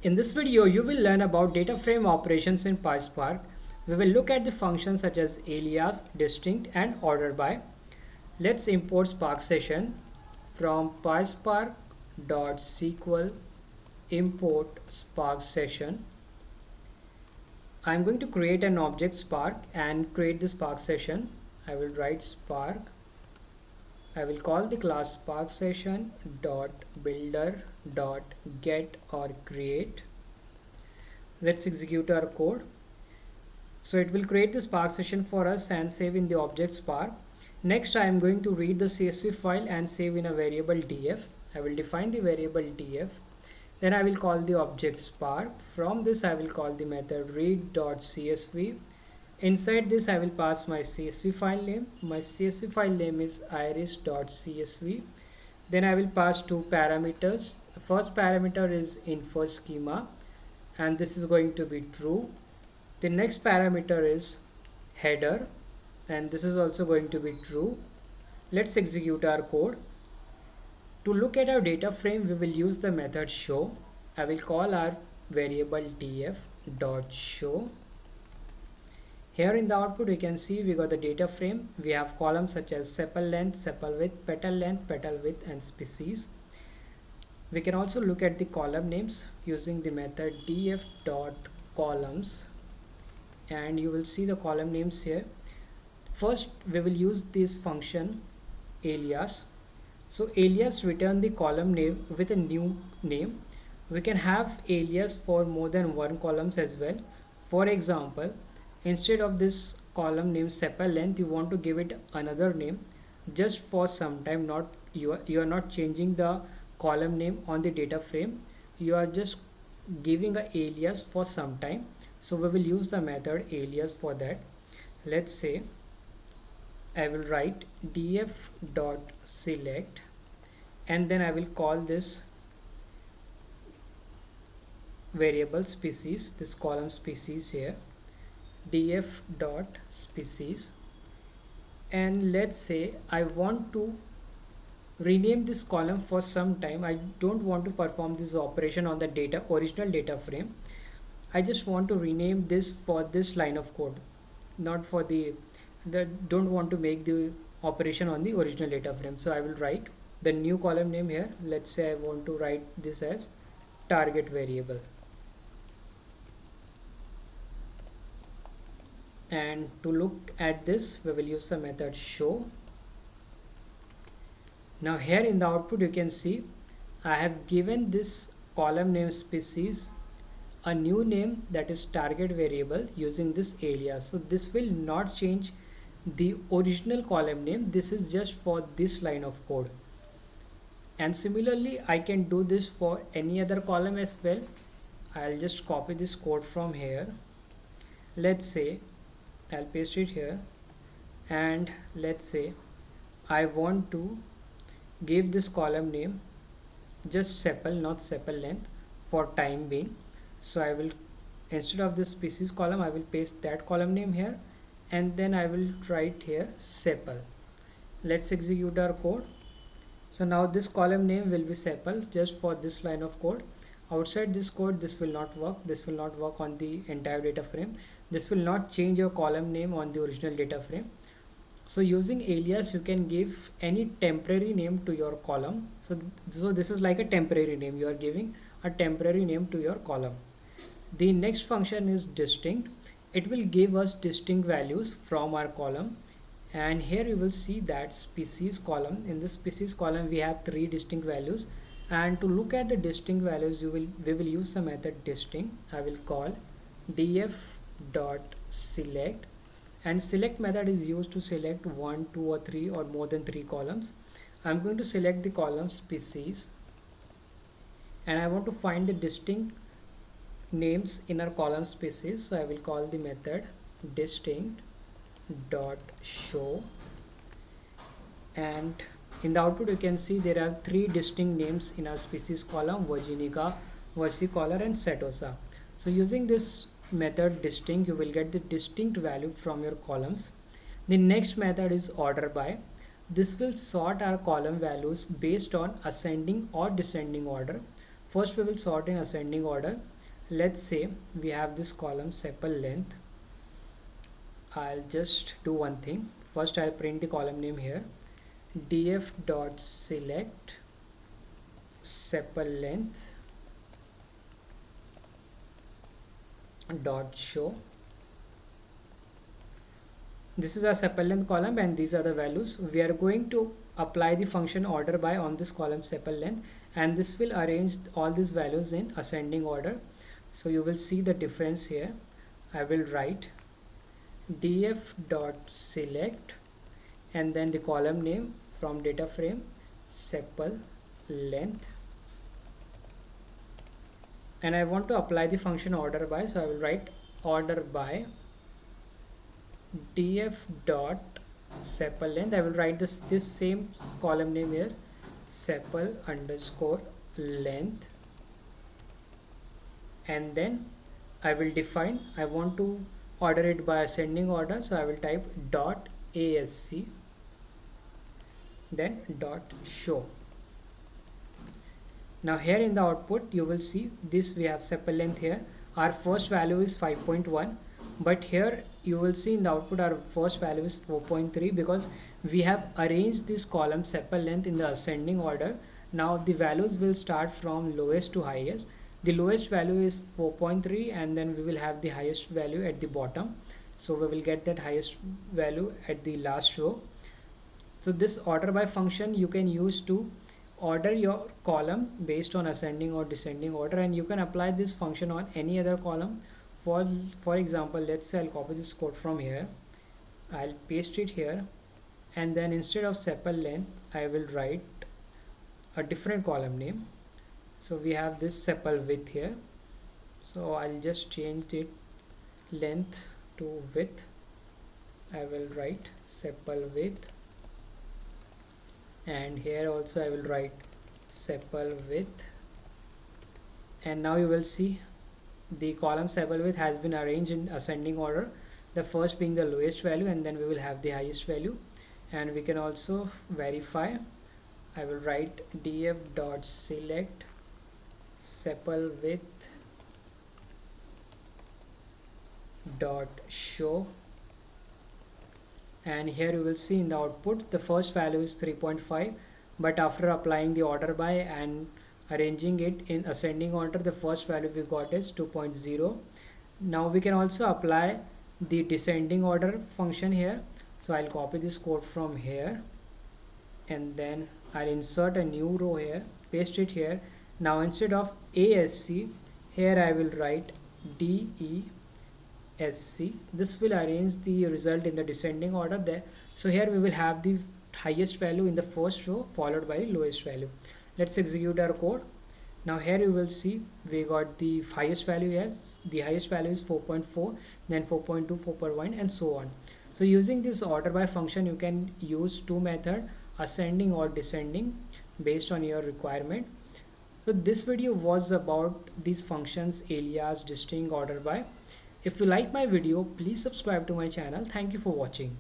In this video, you will learn about data frame operations in PySpark. We will look at the functions such as alias, distinct, and order by. Let's import Spark session from PySpark.sql import Spark session. I'm going to create an object Spark and create the Spark session. I will write Spark. I will call the class Spark session dot builder dot get or create. Let's execute our code. So it will create the Spark session for us and save in the object Spark. Next, I am going to read the CSV file and save in a variable df. I will define the variable df. Then I will call the object Spark. From this, I will call the method read.csv. Inside this, I will pass my CSV file name. My CSV file name is iris.csv. Then I will pass two parameters. The first parameter is info schema, and this is going to be true. The next parameter is header, and this is also going to be true. Let's execute our code. To look at our data frame, we will use the method show. I will call our variable df.show. Here in the output, you can see we got the data frame. We have columns such as sepal length, sepal width, petal length, petal width, and species. We can also look at the column names using the method df.columns, and you will see the column names here. First, we will use this function alias. So alias return the column name with a new name. We can have alias for more than one columns as well. For example, instead of this column name sepal length, you want to give it another name just for some time. Not you are not changing the column name on the data frame. You are just giving a alias for some time. So we will use the method alias for that. Let's say I will write df.select, and then I will call this variable species, this column species here, df.species. And let's say I want to rename this column for some time. I don't want to perform this operation on the original data frame. I just want to rename this for this line of code, not for don't want to make the operation on the original data frame. So I will write the new column name here. Let's say I want to write this as target variable. And to look at this, we will use the method show. Now here in the output, you can see I have given this column name species a new name, that is target variable, using this alias. So this will not change the original column name. This is just for this line of code. And similarly, I can do this for any other column as well. I'll just copy this code from here. Let's say I'll paste it here, and let's say I want to give this column name just sepal, not sepal length, for time being. So I will, instead of this species column, I will paste that column name here, and then I will write here sepal. Let's execute our code. So now this column name will be sepal just for this line of code. Outside this code, this will not work. This will not work on the entire data frame. This will not change your column name on the original data frame. So using alias, you can give any temporary name to your column. So this is like a temporary name. You are giving a temporary name to your column. The next function is distinct. It will give us distinct values from our column. And here you will see that species column. In this species column, we have 3 distinct values. And to look at the distinct values, we will use the method distinct. I will call df.select, and select method is used to select 1, 2, or 3 or more than 3 columns. I'm going to select the column species, and I want to find the distinct names in our column species. So I will call the method distinct.show, and in the output you can see there are 3 distinct names in our species column: Virginica, versicolor, and setosa. So using this method distinct, you will get the distinct value from your columns. The next method is order by. This will sort our column values based on ascending or descending order. First we will sort in ascending order. Let's say we have this column sepal length. I'll just do one thing. First I'll print the column name here, df dot select sepal length dot show. This is our sepal length column and these are the values. We are going to apply the function order by on this column sepal length, and this will arrange all these values in ascending order. So you will see the difference here. I will write df dot select and then the column name from data frame sepal length, and I want to apply the function order by, so I will write order by df dot sepal length. I will write this same column name here, sepal underscore length, and then I will define, I want to order it by ascending order, so I will type dot asc then dot show. Now here in the output you will see this, we have sepal length here, our first value is 5.1, but here you will see in the output our first value is 4.3 because we have arranged this column sepal length in the ascending order. Now the values will start from lowest to highest. The lowest value is 4.3 and then we will have the highest value at the bottom, so we will get that highest value at the last row. So this order by function you can use to order your column based on ascending or descending order, and you can apply this function on any other column. For example, let's say I'll copy this code from here, I'll paste it here, and then instead of sepal length I will write a different column name. So we have this sepal width here, so I'll just change it length to width. I will write sepal width, and here also I will write sepal width, and now you will see the column sepal width has been arranged in ascending order, the first being the lowest value and then we will have the highest value. And we can also verify, I will write df dot select sepal width dot show, and here you will see in the output the first value is 3.5, but after applying the order by and arranging it in ascending order, the first value we got is 2.0. Now we can also apply the descending order function here, so I'll copy this code from here and then I'll insert a new row here, paste it here. Now instead of ASC, here I will write DESC. This will arrange the result in the descending order there. So here we will have the highest value in the first row followed by the lowest value. Let's execute our code. Now here you will see we got the highest value here. The highest value is 4.4, then 4.2, 4.1 and so on. So using this order by function you can use two methods, ascending or descending, based on your requirement. So this video was about these functions alias, distinct, order by. If you like my video, please subscribe to my channel. Thank you for watching.